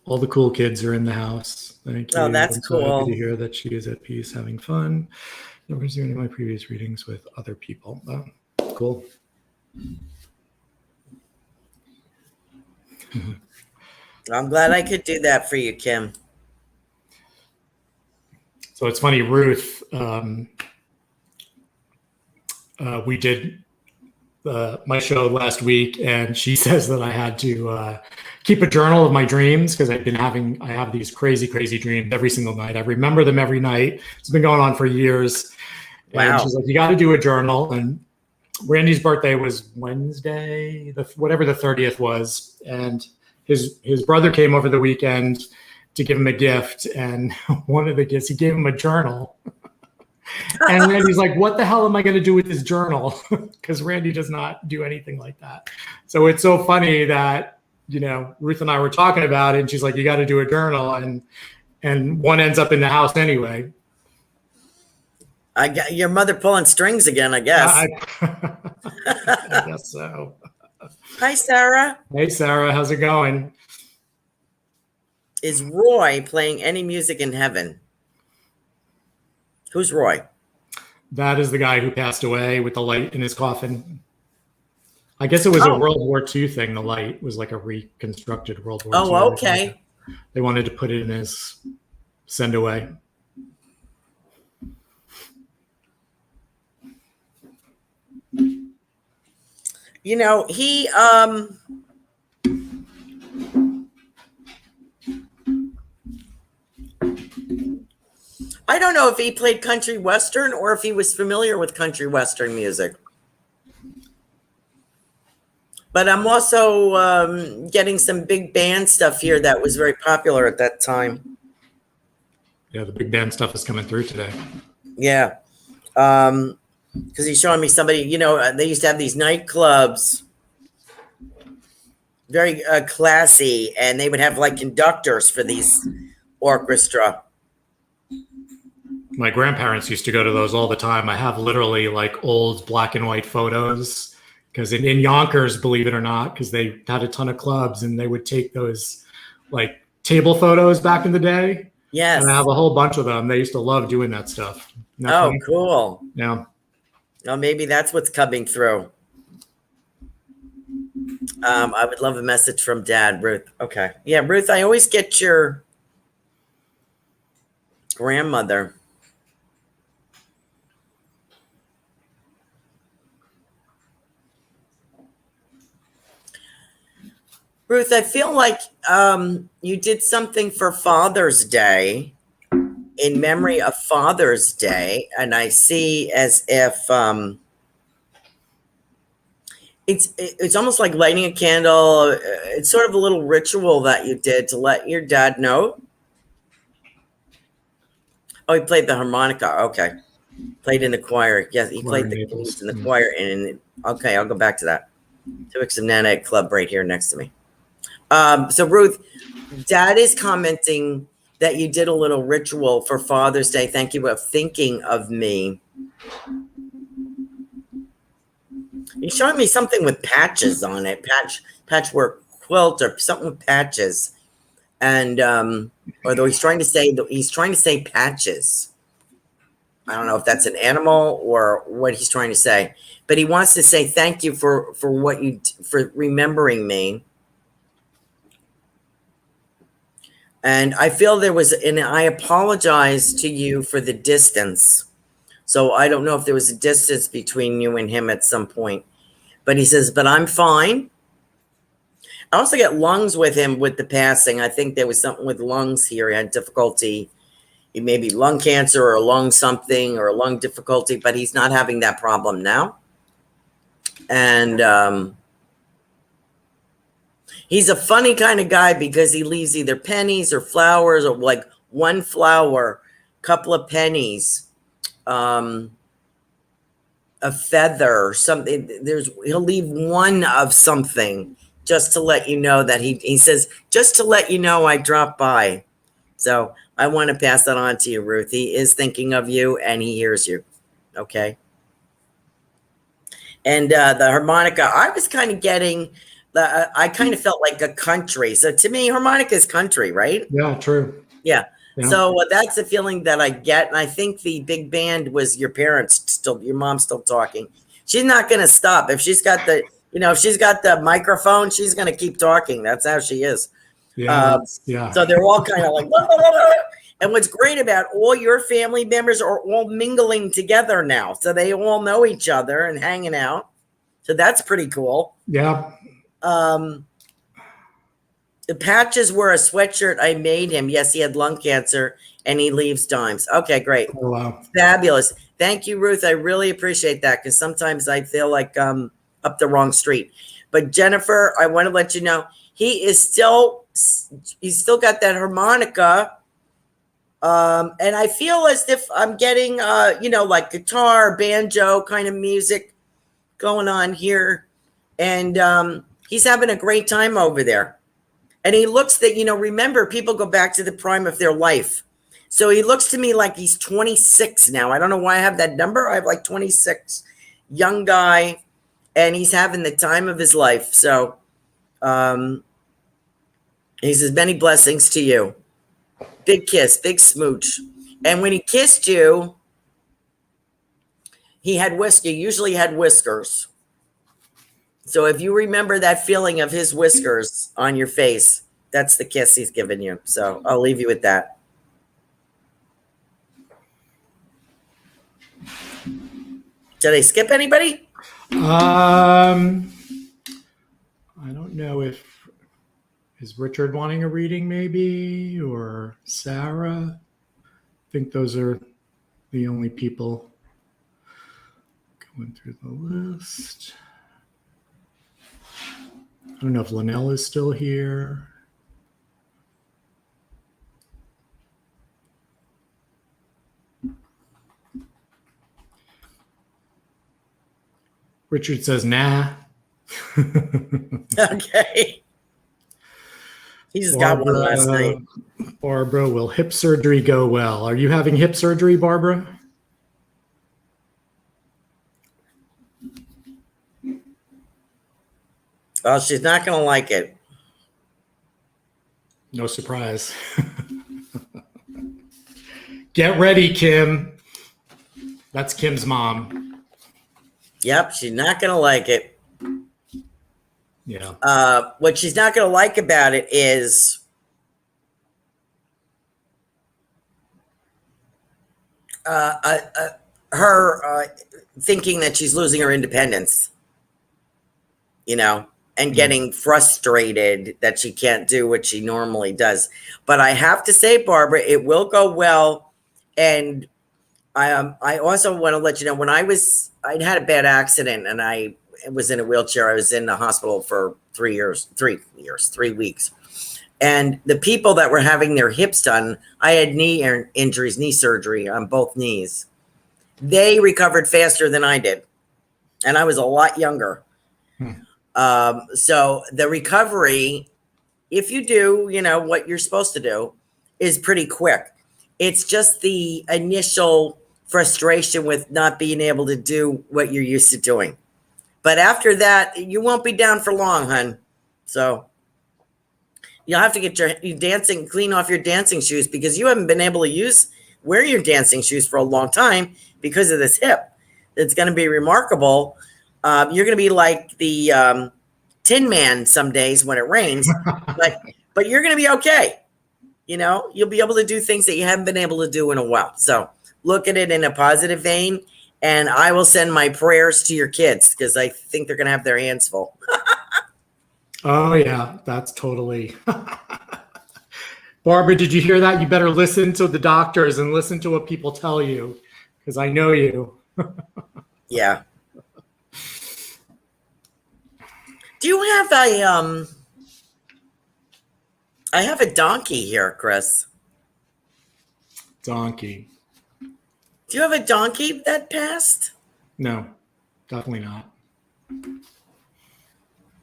All the cool kids are in the house. Thank you. Oh, that's I'm so cool. happy to hear that she is at peace, having fun. Never seen any of my previous readings with other people. Oh, cool. I'm glad I could do that for you, Kim. So it's funny, Ruth, we did my show last week, and she says that I had to keep a journal of my dreams because I have these crazy dreams every single night. I remember them every night. It's been going on for years. Wow. And she's like, you got to do a journal. And Randy's birthday was Wednesday, whatever the 30th was. And his brother came over the weekend to give him a gift. And one of the gifts, he gave him a journal. And Randy's like, what the hell am I going to do with this journal? Because Randy does not do anything like that. So it's so funny that, Ruth and I were talking about it, and she's like, you got to do a journal. And one ends up in the house anyway. I got your mother pulling strings again, I guess. I guess so. Hi, Sarah. Hey, Sarah, how's it going? Is Roy playing any music in heaven? Who's Roy? That is the guy who passed away with the light in his coffin. I guess it was a World War II thing. The light was like a reconstructed World War II. Oh, okay. They wanted to put it in his send away. He I don't know if he played country western or if he was familiar with country western music. But I'm also getting some big band stuff here that was very popular at that time. Yeah, the big band stuff is coming through today. Yeah. Because he's showing me somebody, they used to have these nightclubs, very classy, and they would have like conductors for these orchestra. My grandparents used to go to those all the time. I have literally like old black and white photos because in Yonkers, believe it or not, because they had a ton of clubs and they would take those like table photos back in the day. Yes. And I have a whole bunch of them. They used to love doing that stuff. Oh, cool. Yeah. Oh, maybe that's what's coming through. I would love a message from Dad, Ruth. Okay. Yeah, Ruth, I always get your grandmother. Ruth, I feel like you did something for Father's Day in memory of Father's Day, and I see as if it's almost like lighting a candle. It's sort of a little ritual that you did to let your dad know. Oh, he played the harmonica. Okay, played in the choir. Yes, he played the keys in the choir. And okay, I'll go back to that. 2X Nana Club right here next to me. So Ruth, Dad is commenting that you did a little ritual for Father's Day. Thank you for thinking of me. He's showing me something with patches on it, patchwork quilt or something with patches, and although he's trying to say patches. I don't know if that's an animal or what he's trying to say, but he wants to say thank you for remembering me. And I feel and I apologize to you for the distance. So I don't know if there was a distance between you and him at some point, but he says, but I'm fine. I also get lungs with him with the passing. I think there was something with lungs here. He had difficulty. It may be lung cancer or lung something or lung difficulty, but he's not having that problem now. And he's a funny kind of guy because he leaves either pennies or flowers or like one flower, couple of pennies, a feather or something. He'll leave one of something just to let you know that he says, just to let you know I dropped by. So I want to pass that on to you, Ruth. He is thinking of you and he hears you. Okay. And the harmonica, I was kind of getting I kind of felt like a country. So to me, harmonica is country, right? Yeah, true. Yeah. So that's the feeling that I get. And I think the big band was your mom's still talking. She's not going to stop. If she's got if she's got the microphone, she's going to keep talking. That's how she is. Yeah. So they're all kind of like, blah, blah, blah, blah. And what's great about all your family members are all mingling together now. So they all know each other and hanging out. So that's pretty cool. Yeah. The patches were a sweatshirt I made him. Yes, he had lung cancer and he leaves dimes. Okay, great. Oh, wow. Fabulous. Thank you, Ruth. I really appreciate that because sometimes I feel like I'm up the wrong street. But Jennifer, I want to let you know he's still got that harmonica. And I feel as if I'm getting like guitar, banjo kind of music going on here. And he's having a great time over there. And he looks that, remember, people go back to the prime of their life. So he looks to me like he's 26 now. I don't know why I have that number. I have like 26, young guy, and he's having the time of his life. So he says, many blessings to you. Big kiss, big smooch. And when he kissed you, he usually had whiskers. So if you remember that feeling of his whiskers on your face, that's the kiss he's giving you. So I'll leave you with that. Did I skip anybody? I don't know is Richard wanting a reading maybe, or Sarah? I think those are the only people going through the list. I don't know if Linnell is still here. Richard says, nah. Okay. He just got one last night. Barbara, will hip surgery go well? Are you having hip surgery, Barbara? Well, she's not going to like it. No surprise. Get ready, Kim. That's Kim's mom. Yep, she's not going to like it. Yeah. What she's not going to like about it is her thinking that she's losing her independence, and getting frustrated that she can't do what she normally does. But I have to say, Barbara, it will go well. And I also want to let you know, when I'd had a bad accident and I was in a wheelchair. I was in the hospital for 3 weeks. And the people that were having their hips done, I had knee injuries, knee surgery on both knees. They recovered faster than I did. And I was a lot younger. So the recovery, if you do, what you're supposed to do, is pretty quick. It's just the initial frustration with not being able to do what you're used to doing. But after that, you won't be down for long, hun. So you'll have to get your clean off your dancing shoes, because you haven't been able to wear your dancing shoes for a long time because of this hip. It's going to be remarkable. You're going to be like the Tin Man some days when it rains, but you're going to be okay. You'll be able to do things that you haven't been able to do in a while. So look at it in a positive vein, and I will send my prayers to your kids, because I think they're going to have their hands full. Oh, yeah, that's totally. Barbara, did you hear that? You better listen to the doctors and listen to what people tell you, because I know you. Yeah. Do you have I have a donkey here, Chris. Donkey. Do you have a donkey that passed? No, definitely not.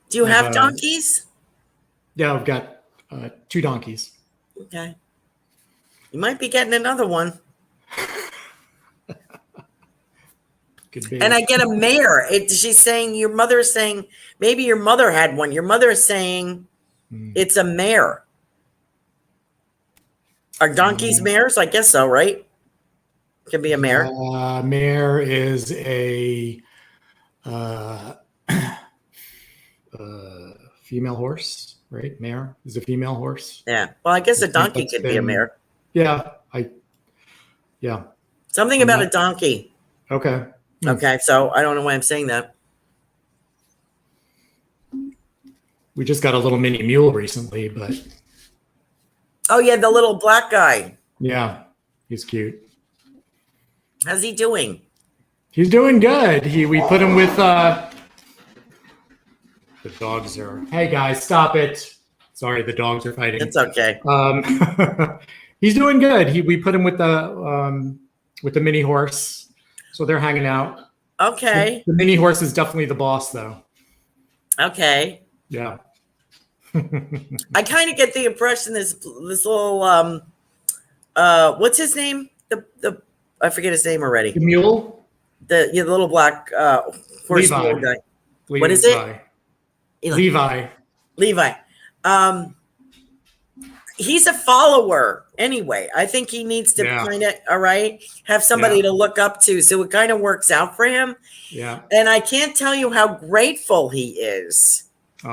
Do you have donkeys? Yeah, I've got 2 donkeys. Okay. You might be getting another one. Could be. And I get a mare. She's saying, your mother is saying, maybe your mother had one. Your mother is saying it's a mare. Are donkeys mares? I guess so, right? Could be a mare. Mare is a female horse, right? Mare is a female horse. Yeah. Well, I guess a donkey could be a mare. Yeah. Something about a donkey. Okay. Okay. So I don't know why I'm saying that. We just got a little mini mule recently, but. Oh, yeah. The little black guy. Yeah. He's cute. How's he doing? He's doing good. We put him with the dogs are. Hey guys, stop it! Sorry, the dogs are fighting. It's okay. He's doing good. We put him with the mini horse, so they're hanging out. Okay. The mini horse is definitely the boss, though. Okay. Yeah. I kind of get the impression this little what's his name? The I forget his name already. The mule? The little black horse mule guy. What is it? Levi. He's a follower anyway. I think he needs to kind of, have somebody to look up to. So it kind of works out for him. Yeah. And I can't tell you how grateful he is. He's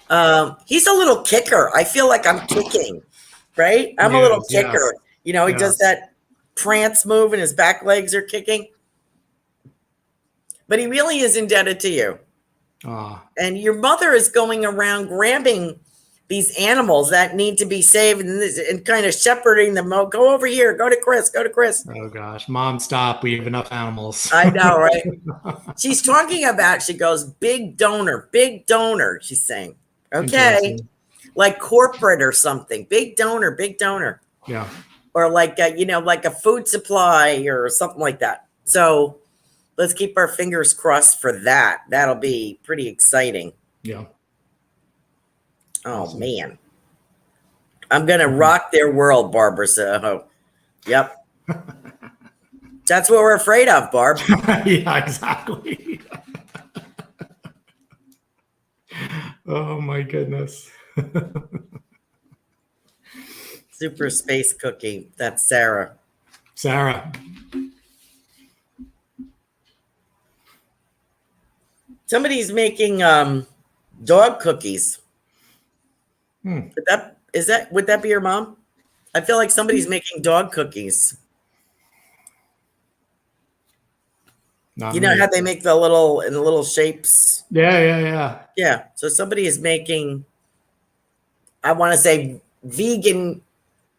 a little kicker. I feel like I'm kicking, right? I'm a little kicker. He does that prance move and his back legs are kicking. But he really is indebted to you. And your mother is going around grabbing these animals that need to be saved and kind of shepherding them. Oh, go over here. Go to Chris. Go to Chris. Oh, gosh. Mom, stop. We have enough animals. I know, right? She's talking about, she goes, big donor, she's saying. Okay. Like corporate or something. Big donor. Yeah. Or like, like a food supply or something like that. So let's keep our fingers crossed for that. That'll be pretty exciting. Yeah. Oh, man. I'm going to rock their world, Barbara. So, yep. That's what we're afraid of, Barb. Yeah, exactly. Oh, my goodness. Super Space Cookie. That's Sarah. Somebody's making dog cookies. Would that be your mom? I feel like somebody's making dog cookies. Not You know me. how they make the little shapes? Yeah. Yeah. So somebody is making, I want to say, vegan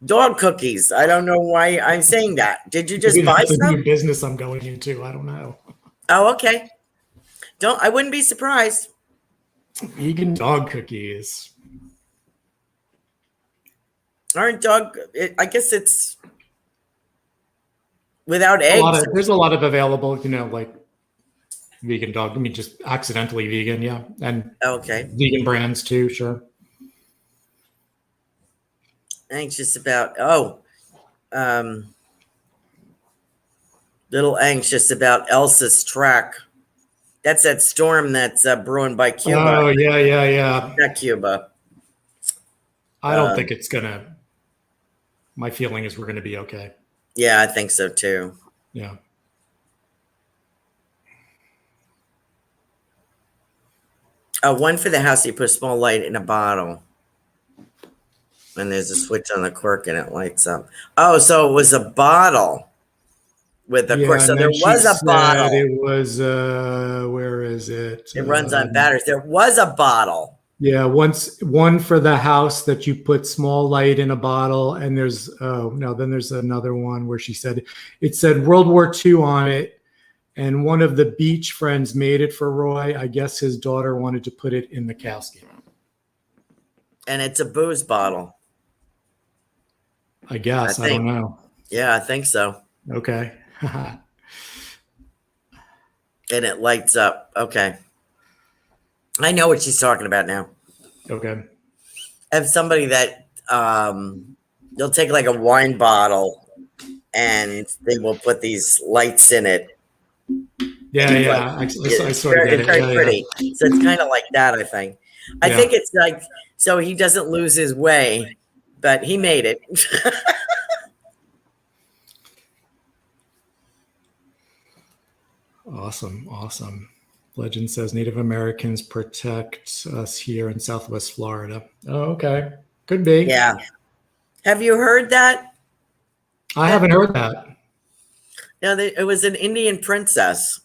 dog cookies. I don't know why I'm saying that. Did you just Maybe buy that's a some? new business I'm going into. I don't know. Oh, okay. I wouldn't be surprised. Vegan dog cookies. Aren't I guess it's without eggs. There's a lot of available, like vegan dog. I mean, just accidentally vegan, yeah. And Okay. vegan brands too, sure. Anxious about, little anxious about Elsa's track. That's that storm that's brewing by Cuba. Oh, yeah. Not Cuba. I don't think it's gonna. My feeling is we're gonna be okay. Yeah, I think so too. Yeah. One for the house, you put a small light in a bottle. And there's a switch on the cork and it lights up. Oh, so it was a bottle with a cork. So there was a bottle. It was, where is it? It runs on batteries. There was a bottle. Yeah, one for the house that you put small light in a bottle, and then there's another one where it said World War II on it, and one of the beach friends made it for Roy. I guess his daughter wanted to put it in the casket. And it's a booze bottle. I guess. I don't know. Yeah, I think so. Okay. And it lights up. Okay. I know what she's talking about now. Okay. I have somebody that they'll take like a wine bottle and they will put these lights in it. Yeah. I sort of get it. It's very pretty. Yeah. So it's kind of like that, I think. I think it's like, so he doesn't lose his way, but he made it. Awesome. Legend says Native Americans protect us here in Southwest Florida. Oh, okay. Could be. Yeah. Have you heard that? I haven't heard that. No, it was an Indian princess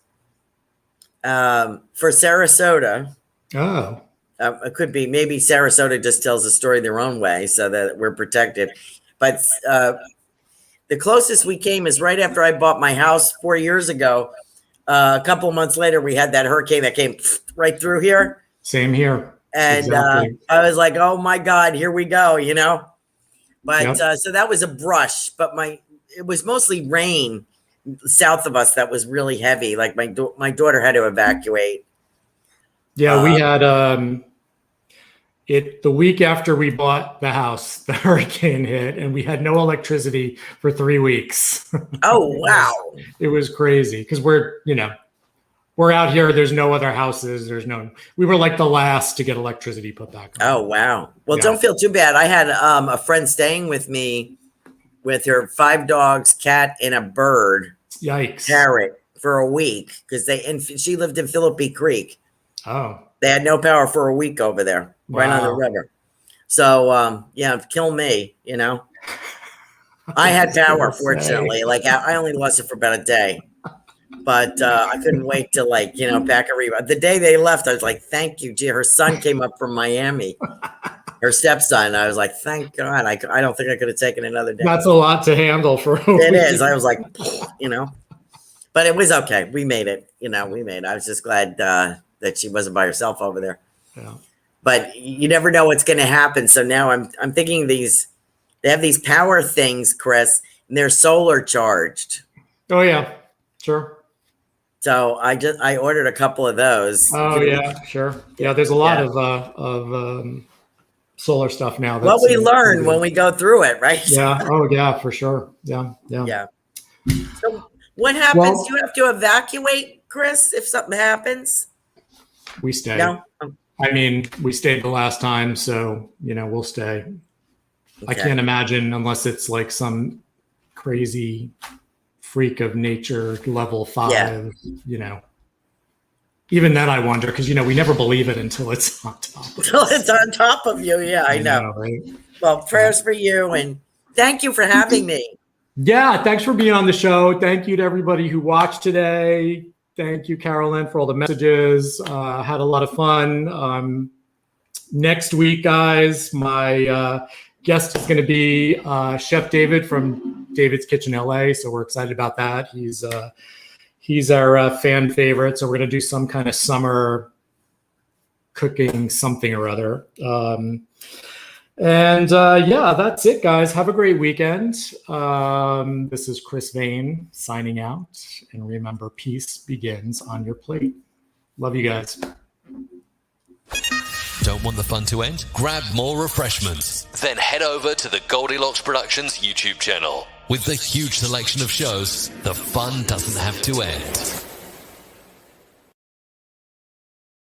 for Sarasota. Oh. It could be. Maybe Sarasota just tells the story their own way so that we're protected. But the closest we came is right after I bought my house 4 years ago. A couple of months later, we had that hurricane that came right through here. Same here. And exactly. I was like, oh my God, here we go, But so that was a brush, but it was mostly rain south of us that was really heavy. Like my daughter had to evacuate. Yeah, we had the week after we bought the house, the hurricane hit, and we had no electricity for 3 weeks. Oh, wow. It was crazy because we're out here. There's no other houses. We were like the last to get electricity put back on. Oh, wow. Well, Don't feel too bad. I had a friend staying with me with her 5 dogs, cat, and a bird. Yikes. Parrot for a week because she lived in Philippi Creek. Oh. They had no power for a week over there, right on the river. So, kill me, I had power, fortunately. Like, I only lost it for about a day. But I couldn't wait to, pack a rebound. The day they left, I was like, thank you. Gee, her son came up from Miami. Her stepson. I was like, thank God. I don't think I could have taken another day. That's a lot to handle for a week. It is. I was like, But it was okay. We made it. We made it. I was just glad that she wasn't by herself over there. Yeah. But you never know what's going to happen. So now I'm thinking they have these power things, Chris, and they're solar charged. Oh yeah, sure. So I ordered a couple of those. Oh yeah, sure. Yeah, there's a lot of solar stuff now. What we learn when we go through it, right? Yeah. Oh yeah, for sure. Yeah. So what happens? Well, do you have to evacuate, Chris, if something happens? We stay. No? I mean, we stayed the last time, so we'll stay. Okay. I can't imagine unless it's like some crazy freak of nature level 5. even then I wonder, because, we never believe it until it's on top of us. Well, it's on top of you. Yeah, I know. Right? Well, prayers for you, and thank you for having me. Yeah, thanks for being on the show. Thank you to everybody who watched today. Thank you, Carolan, for all the messages. Had a lot of fun. Next week, guys, my guest is going to be Chef David from David's Kitchen LA. So we're excited about that. He's our fan favorite. So we're going to do some kind of summer cooking something or other. Yeah, that's it, guys. Have a great weekend. This is Chris Vane signing out. And remember, peace begins on your plate. Love you guys. Don't want the fun to end? Grab more refreshments. Then head over to the Goldylocks Productions YouTube channel. With the huge selection of shows, the fun doesn't have to end.